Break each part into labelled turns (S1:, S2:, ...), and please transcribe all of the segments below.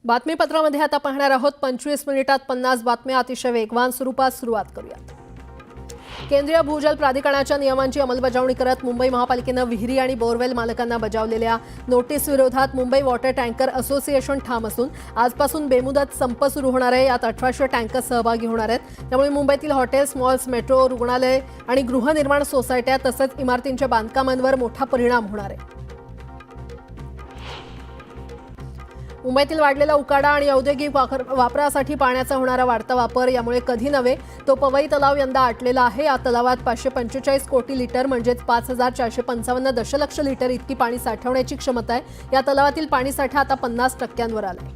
S1: बातमीपत्रामध्ये आता पाहणार आहोत 25 मिनिटात 50 बातम्या अतिशय वेगवान स्वरूपात सुरुवात करूयात। केंद्रीय भूजल प्राधिकरणाच्या नियमांची अंमलबजावणी करत मुंबई महापालिकेने विहिरी आणि बोरवेल मालकांना बजावलेल्या नोटीस विरोधात मुंबई वॉटर टँकर असोसिएशन ठाम असून आजपासून बेमुदत संप सुरू होणार आहे। यात 1800 टँकर सहभागी होणार आहेत। त्यामुळे मुंबईतील हॉटेल्स, मॉल्स, मेट्रो, रुग्णालय आणि गृहनिर्माण सोसायट्या तसंच इमारतींच्या बांधकामांवर मोठा परिणाम होणार आहे। मुंबईतील वाढलेला उकाडा आणि औद्योगिक वापरासाठी पाण्याचा होणारा वाढता वापर यामुळे कधी नव्हे तो पवई तलाव यंदा आटलेला आहे। या तलावात 545 कोटी लिटर म्हणजेच 5455 दशलक्ष लिटर इतकी पाणी साठवण्याची क्षमता आहे। या तलावातील पाणीसाठा आता 50% आलाय।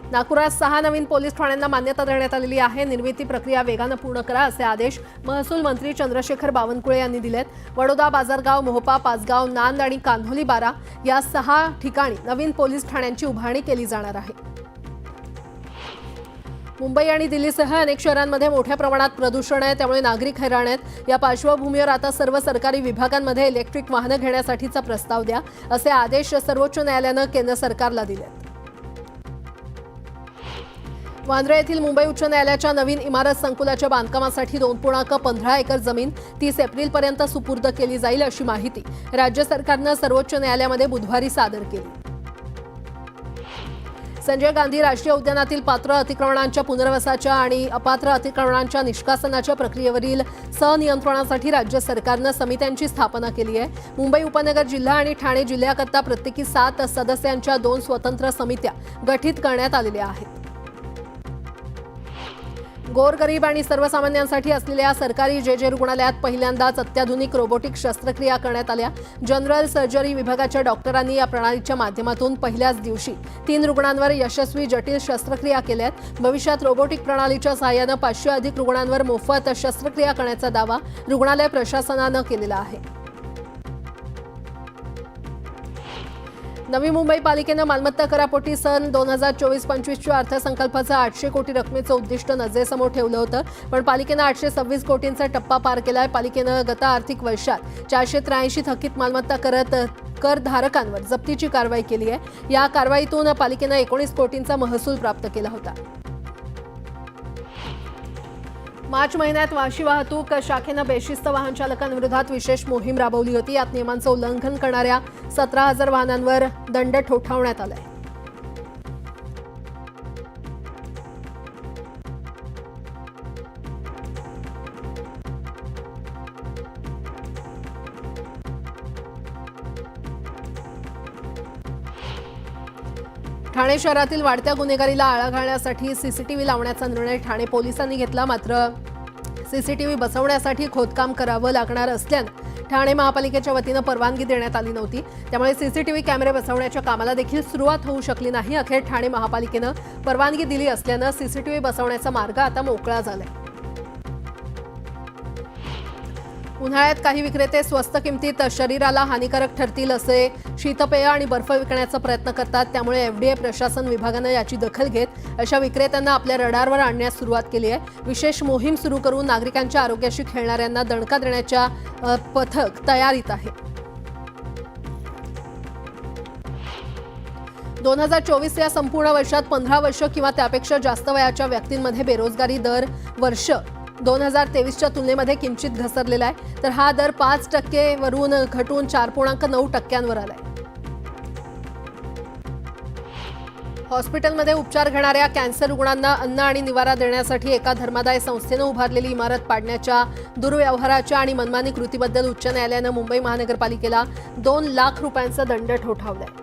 S1: नागपुरात 6 नवीन पोलीस ठाण्यांना मान्यता देण्यात आलेली आहे। निर्मिती प्रक्रिया वेगाने पूर्ण करा असे आदेश महसूल मंत्री चंद्रशेखर बावनकुळे यांनी दिलेत। वडोदा, बाजारगाव, मोहोपा, पाचगाव, नांद आणि कान्होली बारा या 6 ठिकाणी नवीन पोलीस ठाण्यांची उभारणी केली जाणार आहे। मुंबई आणि दिल्लीसह अनेक शहरांमध्ये मोठ्या प्रमाणात प्रदूषण आहे, त्यामुळे नागरिक हैराण आहेत। या पार्श्वभूमीवर आता सर्व सरकारी विभागांमध्ये इलेक्ट्रिक वाहनं घेण्यासाठीचा प्रस्ताव द्या असे आदेश सर्वोच्च न्यायालयाने केंद्र सरकारला दिलेत। वांद्रे येथील मुंबई उच्च न्यायालयाच्या नवीन इमारत संकुलाच्या बांधकामासाठी 2.15 एकर जमीन 30 एप्रिलपर्यंत सुपूर्द केली जाईल अशी माहिती राज्य सरकारने सर्वोच्च न्यायालयामध्ये बुधवारी सादर केली। संजय गांधी राष्ट्रीय उद्यानातील पात्र अतिक्रमणांच्या पुनर्वसाच्या आणि अपात्र अतिक्रमणांच्या निष्कासनाच्या प्रक्रियेवरील संनियंत्रणासाठी राज्य सरकारने समित्यांची स्थापना केली आहे। मुंबई उपनगर जिल्हा आणि ठाणे जिल्ह्याकरता प्रत्येकी 7 सदस्यांच्या 2 स्वतंत्र समित्या गठीत करण्यात आलेल्या आहेत। गोरगरीब आणि सर्वसामान्यांसाठी असलेल्या सरकारी जे रुग्णालयात पहिल्यांदाच अत्याधुनिक रोबोटिक शस्त्रक्रिया करण्यात आल्या। जनरल सर्जरी विभागाच्या डॉक्टरांनी या प्रणालीच्या माध्यमातून पहिल्याच दिवशी 3 रुग्णांवर यशस्वी जटिल शस्त्रक्रिया केल्यात। भविष्यात रोबोटिक प्रणालीच्या सहाय्याने 500 अधिक रुग्णांवर मोफत शस्त्रक्रिया करण्याचा दावा रुग्णालय प्रशासनाने केलेला आहे। नवी मुंबई पालिकेने मालमत्ता करापोटी सन 2024-25च्या अर्थसंकल्पाचं 800 कोटी रकमेचं उद्दिष्ट नजरेसमोर ठेवलं होतं, पण पालिकेने 826 कोटींचा टप्पा पार केलाय। पालिकेने गत आर्थिक वर्षात 483 थकीत मालमत्ता करधारकांवर जप्तीची कारवाई केली आहे। या कारवाईतून पालिकेने 19 कोटींचा महसूल प्राप्त केला होता। मार्च महिन्यात वाशी वाहतूक शाखेनं बेशिस्त वाहन चालकांविरोधात विशेष मोहीम राबवली होती। यात नियमांचं उल्लंघन करणाऱ्या 17,000 वाहनांवर दंड ठोठावण्यात आलाय। ठाणे शहरातील वाढत्या गुन्हेगारीला आळा घालण्यासाठी सीसीटीव्ही लावण्याचा निर्णय ठाणे पोलिसांनी घेतला। मात्र सीसीटीव्ही बसवण्यासाठी खोदकाम करावं लागणार असल्याने ठाणे महापालिकेच्या वतीने परवानगी देण्यात आली नव्हती। त्यामुळे सीसीटीव्ही कॅमेरे बसवण्याच्या कामाला देखील सुरुवात होऊ शकली नाही। अखेर ठाणे महापालिकेने परवानगी दिली असल्याने सीसीटीव्ही बसवण्याचा मार्ग आता मोकळा झालाय। उन्हाळ्यात काही विक्रेते स्वस्त किमतीत शरीराला हानिकारक ठरतील असे शीतपेय आणि बर्फ विकण्याचा प्रयत्न करतात। त्यामुळे एफडीए प्रशासन विभागाने याची दखल घेत अशा विक्रेत्यांना आपल्या रडारवर आणण्यास सुरुवात केली आहे। विशेष मोहीम सुरू करून नागरिकांच्या आरोग्याशी खेळणाऱ्यांना दणका देण्याच्या पथक तयारीत आहे। 2024 या संपूर्ण वर्षात 15 वर्ष किंवा त्यापेक्षा जास्त वयाच्या व्यक्तींमध्ये बेरोजगारी दर वर्ष 2023च्या तुलनेमध्ये किंचित घसरलेला आहे, तर हा दर 5% वरून घटून 4.9% आलाय। हॉस्पिटलमध्ये उपचार घेणाऱ्या कॅन्सर रुग्णांना अन्न आणि निवारा देण्यासाठी एका धर्मादाय संस्थेने उभारलेली इमारत पाडण्याच्या दुर्व्यवहाराच्या आणि मनमानी कृतीबद्दल उच्च न्यायालयाने मुंबई महानगरपालिकेला 2 लाख रुपयांचा दंड ठोठावलाय।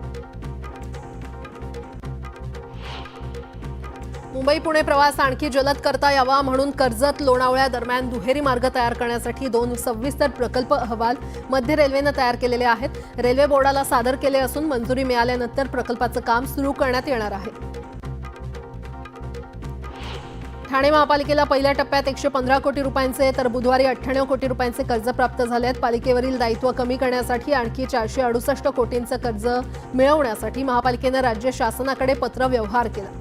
S1: मुंबई पुणे प्रवास आणखी जलद करता यावा म्हणून कर्जत लोणावळ्या दरम्यान दुहेरी मार्ग तयार करण्यासाठी 2 सविस्तर प्रकल्प अहवाल मध्य रेल्वेने तयार केलेले आहेत। रेल्वे बोर्डाला सादर केले असून मंजुरी मिळाल्यानंतर प्रकल्पाचं काम सुरू करण्यात येणार आहे। ठाणे महापालिकेला पहिल्या टप्प्यात 115 कोटी रुपयांचे तर बुधवारी 98 कोटी रुपयांचे कर्ज प्राप्त झाले आहेत। पालिकेवरील दायित्व कमी करण्यासाठी आणखी 468 कोटींचं कर्ज मिळवण्यासाठी महापालिकेने राज्य शासनाकडे पत्र व्यवहार केला।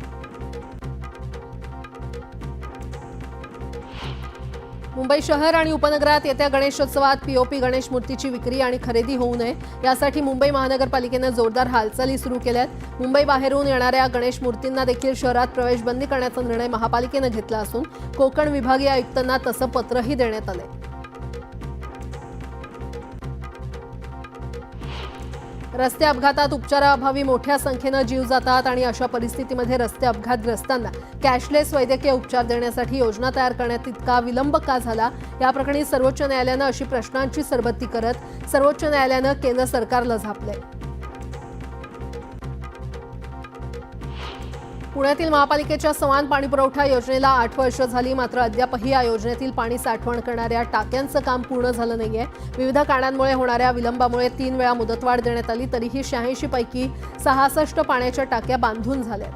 S1: मुंबई शहर आणि उपनगरात येत्या गणेशोत्सवात पीओपी गणेश मूर्तीची विक्री आणि खरेदी होऊ नये यासाठी मुंबई महानगरपालिकेनं जोरदार हालचाली सुरू केल्यात। मुंबई बाहेरून येणाऱ्या गणेश मूर्तींना देखील शहरात प्रवेशबंदी करण्याचा निर्णय महापालिकेनं घेतला असून कोकण विभागीय आयुक्तांना तसं पत्रही देण्यात आलंय। रस्ते अपघातात उपचाराअभावी मोठ्या संख्येनं जीव जातात आणि अशा परिस्थितीमध्ये रस्ते अपघातग्रस्तांना कॅशलेस वैद्यकीय उपचार देण्यासाठी योजना तयार करण्यात इतका विलंब का झाला या प्रकरणी सर्वोच्च न्यायालयानं अशी प्रश्नांची सरबत्ती करत सर्वोच्च न्यायालयानं केंद्र सरकारला झापलंय। पुण्यातील महापालिकेच्या समान पाणीपुरवठा योजनेला 8 वर्ष झाली, मात्र अद्यापही या योजनेतील पाणी साठवण करणाऱ्या टाक्यांचं काम पूर्ण झालं नाहीये। विविध कारणांमुळे होणाऱ्या विलंबामुळे 3 वेळा मुदतवाढ देण्यात आली, तरीही 86 पैकी 66 पाण्याच्या टाक्या बांधून झाल्या।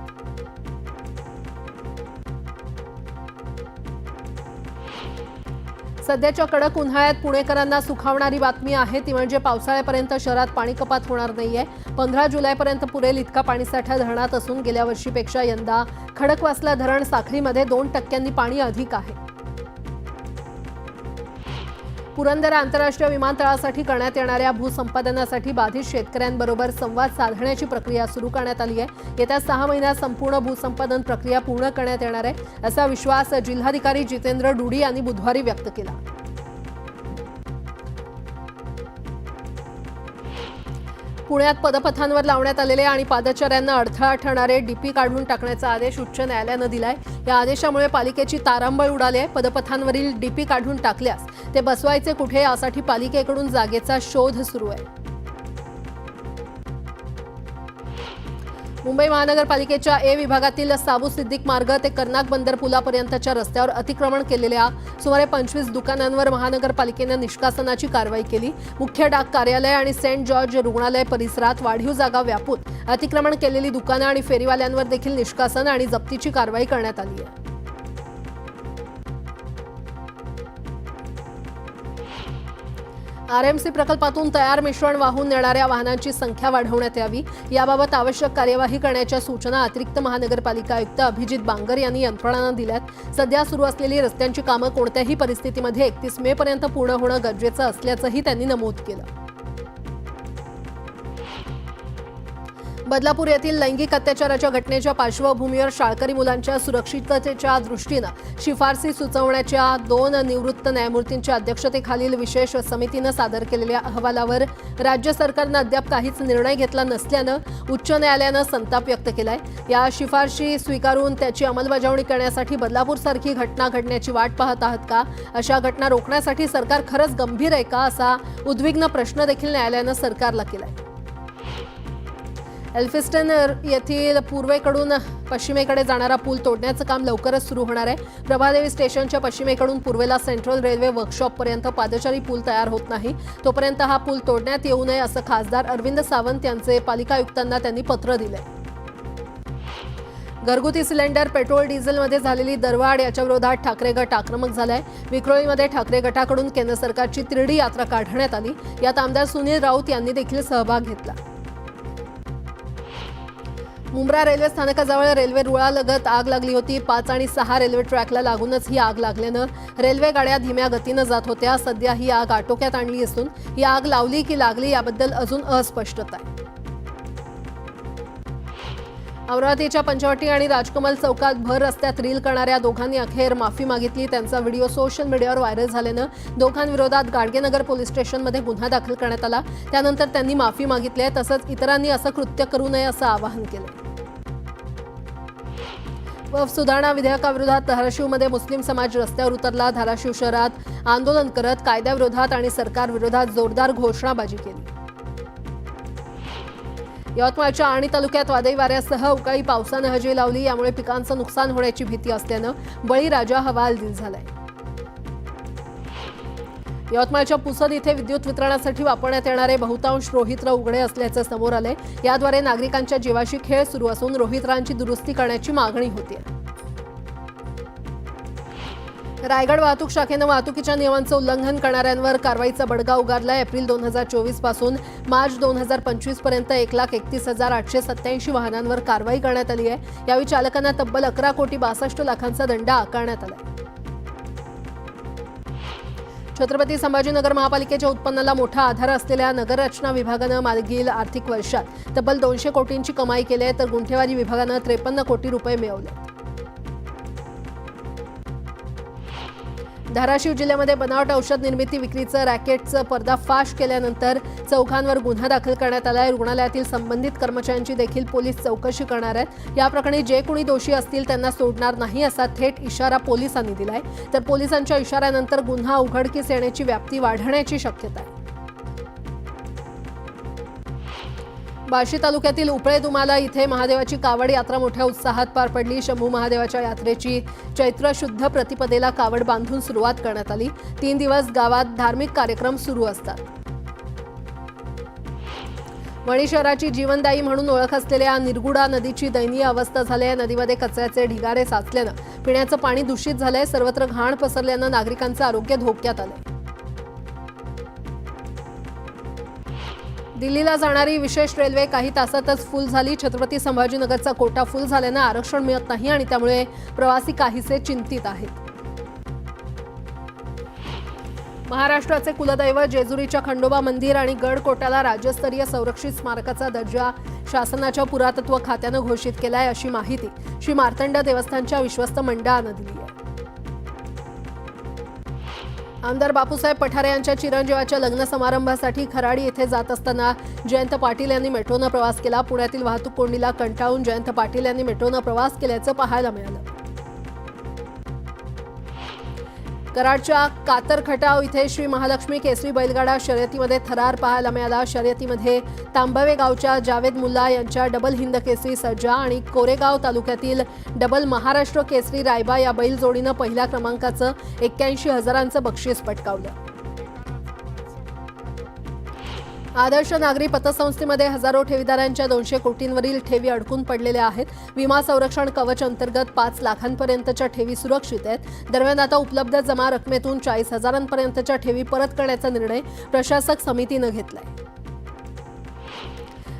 S1: सध्याच्या कडक उन्हाळ्यात पुणेकरांना सुखावणारी बातमी आहे ती म्हणजे पावसाळ्यापर्यंत शहरात पाणी कपात होणार नाहीये। 15 जुलैपर्यंत पुरेल इतका पाणीसाठा धरणात असून गेल्या वर्षीपेक्षा यंदा खडकवासला धरण साखळीमध्ये 2% पाणी अधिक आहे। पुरंदर आंतरराष्ट्रीय विमानतळासाठी करण्यात येणाऱ्या भूसंपादनासाठी बाधित शेतकऱ्यांबरोबर संवाद साधण्याची प्रक्रिया सुरू करण्यात आली आहे। येत्या 6 महिन्यात संपूर्ण भूसंपादन प्रक्रिया पूर्ण करण्यात येणार आहे असा विश्वास जिल्हाधिकारी जितेंद्र डुडी यांनी बुधवारी व्यक्त केला। पुण्यात पदपथांवर लावण्यात आलेले आणि पादचाऱ्यांना अडथळा ठरणारे डीपी काढून टाकण्याचा आदेश उच्च न्यायालयानं दिलाय। या आदेशामुळे पालिकेची तारांबळ उडाली आहे। पदपथांवरील डीपी काढून टाकल्यास ते बसवायचे कुठे यासाठी पालिकेकडून जागेचा शोध सुरू आहे। मुंबई महानगरपालिकेच्या ए विभागातील साबू सिद्दीक मार्ग ते कर्नाक बंदर पुलापर्यंतच्या रस्त्यावर अतिक्रमण केलेल्या सुमारे 25 दुकानांवर महानगरपालिकेनं निष्कासनाची कारवाई केली। मुख्य डाक कार्यालय आणि सेंट जॉर्ज रुग्णालय परिसरात वाढीव जागा व्यापून अतिक्रमण केलेली दुकानं आणि फेरीवाल्यांवर देखील निष्कासन आणि जप्तीची कारवाई करण्यात आली आहे। आरएमसी प्रकल्पातून तयार मिश्रण वाहून नेणाऱ्या वाहनांची संख्या वाढवण्यात यावी याबाबत आवश्यक कार्यवाही करण्याच्या सूचना अतिरिक्त महानगरपालिका आयुक्त अभिजित बांगर यांनी यंत्रणांना दिल्यात। सध्या सुरू असलेली रस्त्यांची कामं कोणत्याही परिस्थितीमध्ये 31 मे पर्यंत पूर्ण होणं गरजेचं असल्याचंही त्यांनी नमूद केलं। बदलापूर येथील लैंगिक अत्याचाराच्या घटनेच्या पार्श्वभूमीवर शाळकरी मुलांच्या सुरक्षिततेच्या दृष्टीनं शिफारसी सुचवण्याच्या 2 निवृत्त न्यायमूर्तींच्या अध्यक्षतेखालील विशेष समितीनं सादर केलेल्या अहवालावर राज्य सरकारनं अद्याप काहीच निर्णय घेतला नसल्यानं उच्च न्यायालयानं संताप व्यक्त केलाय। या शिफारशी स्वीकारून त्याची अंमलबजावणी करण्यासाठी बदलापूरसारखी घटना घडण्याची वाट पाहत आहात का? अशा घटना रोखण्यासाठी सरकार खरंच गंभीर आहे का असा उद्विग्न प्रश्न देखील न्यायालयानं सरकारला केलाय। एल्फिस्टन येथील पूर्वेकडून पश्चिमेकडे जाणारा पूल तोडण्याचं काम लवकरच सुरू होणार आहे। प्रभादेवी स्टेशनच्या पश्चिमेकडून पूर्वेला सेंट्रल रेल्वे वर्कशॉपपर्यंत पादचारी पूल तयार होत नाही, तोपर्यंत हा पूल तोडण्यात येऊ नये असं खासदार अरविंद सावंत यांचे पालिका आयुक्तांना त्यांनी पत्र दिले। घरगुती सिलेंडर पेट्रोल डिझेलमध्ये झालेली दरवाढ याच्या विरोधात ठाकरे गट आक्रमक झालाय। विक्रोळीमध्ये ठाकरे गटाकडून केंद्र सरकारची तिरडी यात्रा काढण्यात आली। यात आमदार सुनील राऊत यांनी देखील सहभाग घेतला। मुंब्रा रेल्वे स्थानकाजवळ रेल्वे रुळालगत आग लागली होती। 5 आणि 6 रेल्वे ट्रॅकला लागूनच ही आग लागल्यानं रेल्वे गाड्या धीम्या गतीनं जात होत्या। सध्या ही आग आटोक्यात आणली असून ही आग लावली की लागली याबद्दल अजून अस्पष्टता आहे। अमरावतीच्या पंचवटी आणि राजकमल चौकात भर रस्त्यात रील करणाऱ्या दोघांनी अखेर माफी मागितली। त्यांचा व्हिडिओ सोशल मीडियावर व्हायरल झाल्यानं दोघांविरोधात गाडगेनगर पोलीस स्टेशनमध्ये गुन्हा दाखल करण्यात आला। त्यानंतर त्यांनी माफी मागितली आहे, तसंच इतरांनी असं कृत्य करू नये असं आवाहन केलं। वक्फ सुधारणा विधेयकाविरोधात धाराशिवमध्ये मुस्लिम समाज रस्त्यावर उतरला। धाराशिव शहरात आंदोलन करत कायद्याविरोधात आणि सरकारविरोधात जोरदार घोषणाबाजी केली। यवतमाळच्या आर्णी तालुक्यात वादळी वाऱ्यासह अवकाळी पावसानं हजेरी लावली। यामुळे पिकांचं नुकसान होण्याची भीती असल्यानं बळीराजा हवालदिल झालाय। यवतमाळच्या पुसद इथे विद्युत वितरणासाठी वापरण्यात येणारे बहुतांश रोहित्र उघडे असल्याचं समोर आलंय। याद्वारे नागरिकांच्या जीवाशी खेळ सुरू असून रोहित्रांची दुरुस्ती करण्याची मागणी होती। रायगड वाहतूक शाखेनं वाहतुकीच्या नियमांचं उल्लंघन करणाऱ्यांवर कारवाईचा बडगा उगारलाय। एप्रिल 2024 पासून मार्च 2025 पर्यंत 1,31,887 वाहनांवर कारवाई करण्यात आली आहे। यावेळी चालकांना तब्बल 11,62,00,000 दंड आकारण्यात आला। छत्रपती संभाजीनगर महापालिकेच्या उत्पन्नाला मोठा आधार असलेल्या नगररचना विभागानं मागील आर्थिक वर्षात तब्बल 200 कोटींची कमाई केली आहे, तर गुंठेवारी विभागानं 53 कोटी रुपये मिळवले. धाराशिव जिल्ह्यामध्ये बनावट औषध निर्मिती विक्रीचं रॅकेटचं पर्दाफाश केल्यानंतर चौघांवर गुन्हा दाखल करण्यात आला आहे. रुग्णालयातील संबंधित कर्मचाऱ्यांची देखील पोलीस चौकशी करणार आहेत. या प्रकरणी जे कोणी दोषी असतील त्यांना सोडणार नाही असा थेट इशारा पोलिसांनी दिलाय. तर पोलिसांच्या इशाऱ्यानंतर गुन्हा उघडकीस येण्याची व्याप्ती वाढण्याची शक्यता आहे. बार्शी तालुक्यातील उपळे दुमाला इथे महादेवाची कावड यात्रा मोठ्या उत्साहात पार पडली. शंभू महादेवाच्या यात्रेची चैत्र शुद्ध प्रतिपदेला कावड बांधून सुरुवात करण्यात आली. 3 दिवस गावात धार्मिक कार्यक्रम सुरू असतात. वणी शहराची जीवनदायी म्हणून ओळख असलेल्या निरगुडा नदीची दयनीय अवस्था झाली आहे. नदीमध्ये कचऱ्याचे ढिगारे साचल्यानं पिण्याचं पाणी दूषित झालंय. सर्वत्र घाण पसरल्यानं नागरिकांचं आरोग्य धोक्यात आलंय. दिल्लीला जाणारी विशेष रेल्वे काही तासातच फुल झाली. छत्रपती संभाजीनगरचा कोटा फुल झाल्यानं आरक्षण मिळत नाही आणि त्यामुळे प्रवासी काहीसे चिंतित आहेत. महाराष्ट्राचे कुलदैवत जेजुरीच्या खंडोबा मंदिर आणि गडकोटाला राज्यस्तरीय संरक्षित स्मारकाचा दर्जा शासनाच्या पुरातत्व खात्यानं घोषित केलाय, अशी माहिती श्री मार्तंड देवस्थानच्या विश्वस्त मंडळानं दिली आहे. आमदार बापूसाहेब पठारे यांच्या चिरंजीवाच्या लग्न समारंभासाठी खराडी येथे जात असताना जयंत पाटील यांनी मेट्रोनं प्रवास केला. पुण्यातील वाहतूक कोंडीला कंटाळून जयंत पाटील यांनी मेट्रोनं प्रवास केल्याचं पाहायला मिळालं. कराडच्या कातर खटाव इथे श्री महालक्ष्मी केसरी बैलगाडा शर्यतीमध्ये थरार पाहायला मिळाला. शर्यतीमध्ये तांबवे गावच्या जावेद मुल्ला यांच्या डबल हिंद केसरी सर्जा आणि कोरेगाव तालुक्यातील डबल महाराष्ट्र केसरी रायबा या बैल जोडीनं पहिल्या क्रमांकाचं 81,000चं बक्षीस पटकावलं. आदर्श नागरी पतसंस्थेमध्ये हजारो ठेवीदारांच्या 200 कोटींवरील ठेवी अडकून पडलेल्या आहेत. विमा संरक्षण कवच अंतर्गत 5 लाखांपर्यंतच्या ठेवी सुरक्षित आहेत. दरम्यान आता उपलब्ध जमा रकमेतून 40,000पर्यंतच्या ठेवी परत करण्याचा निर्णय प्रशासक समितीनं घेतलाय.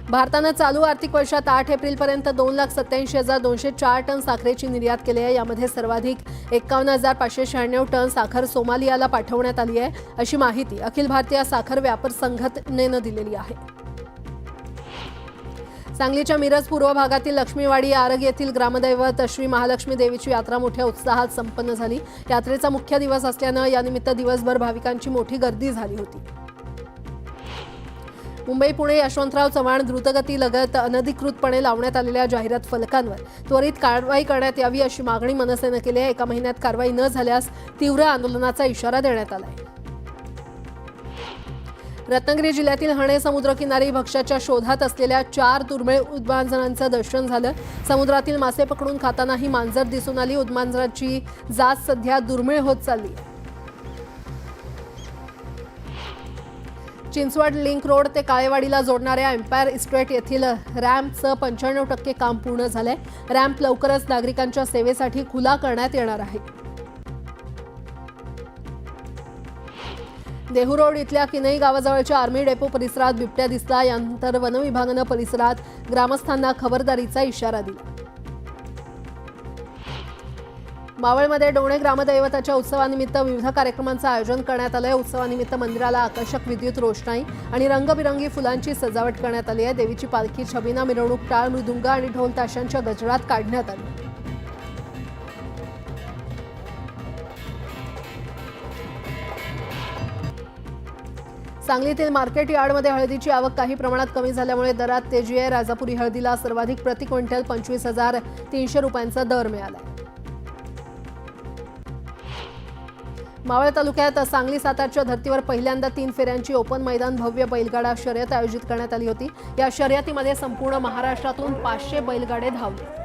S1: भारतानं चालू आर्थिक वर्षात 8 एप्रिलपर्यंत 2,87,204 टन साखरेची निर्यात केली आहे. यामध्ये सर्वाधिक 51,596 टन साखर सोमालियाला पाठवण्यात आली आहे, अशी माहिती अखिल भारतीय साखर व्यापार संघटनेनं दिलेली आहे. सांगलीच्या मिरज पूर्व भागातील लक्ष्मीवाडी आरग येथील ग्रामदैवत श्री महालक्ष्मी देवीची यात्रा मोठ्या उत्साहात संपन्न झाली. यात्रेचा मुख्य दिवस असल्यानं यानिमित्त दिवसभर भाविकांची मोठी गर्दी झाली होती. मुंबई पुणे यशवंतराव चव्हाण द्रुतगती लगत अनधिकृतपणे लावण्यात आलेल्या जाहिरात फलकांवर त्वरित कारवाई करण्यात यावी, अशी मागणी मनसेनं केली आहे. 1 महिन्यात कारवाई न झाल्यास तीव्र आंदोलनाचा इशारा देण्यात आला आहे. रत्नागिरी जिल्ह्यातील हणे समुद्रकिनारी भक्ष्याच्या शोधात असलेल्या 4 दुर्मिळ उदमांजरांचं दर्शन झालं. समुद्रातील मासे पकडून खाताना ही मांजर दिसून आली. उदमांजराची जात सध्या दुर्मिळ होत चालली आहे. चिंचवड लिंक रोड ते काळेवाडीला जोडणाऱ्या एम्पायर इस्टेट येथील रॅम्पचं 95% काम पूर्ण झालंय. रॅम्प लवकरच नागरिकांच्या सेवेसाठी खुला करण्यात येणार आहे. देहू रोड इथल्या किनई गावाजवळच्या आर्मी डेपो परिसरात बिबट्या दिसला. यानंतर वन विभागानं परिसरात ग्रामस्थांना खबरदारीचा इशारा दिला. मावळमध्ये डोणे ग्रामदैवताच्या उत्सवानिमित्त विविध कार्यक्रमांचं आयोजन करण्यात आलंय. उत्सवानिमित्त मंदिराला आकर्षक विद्युत रोषणाई आणि रंगबिरंगी फुलांची सजावट करण्यात आली आहे. देवीची पालखी छबिना मिरवणूक टाळ मृदुंग आणि ढोल ताशांच्या गजरात काढण्यात आली. सांगलीतील मार्केट यार्डमध्ये हळदीची आवक काही प्रमाणात कमी झाल्यामुळे दरात तेजी आहे. राजापुरी हळदीला सर्वाधिक प्रति क्विंटल 25,300 रुपयांचा दर मिळाला. मावळ तालुक्यात सांगली सातारच्या धर्तीवर पहिल्यांदा 3 फेऱ्यांची ओपन मैदान भव्य बैलगाडा शर्यत आयोजित करण्यात आली होती. या शर्यतीमध्ये संपूर्ण महाराष्ट्रातून 500 बैलगाडे धावले.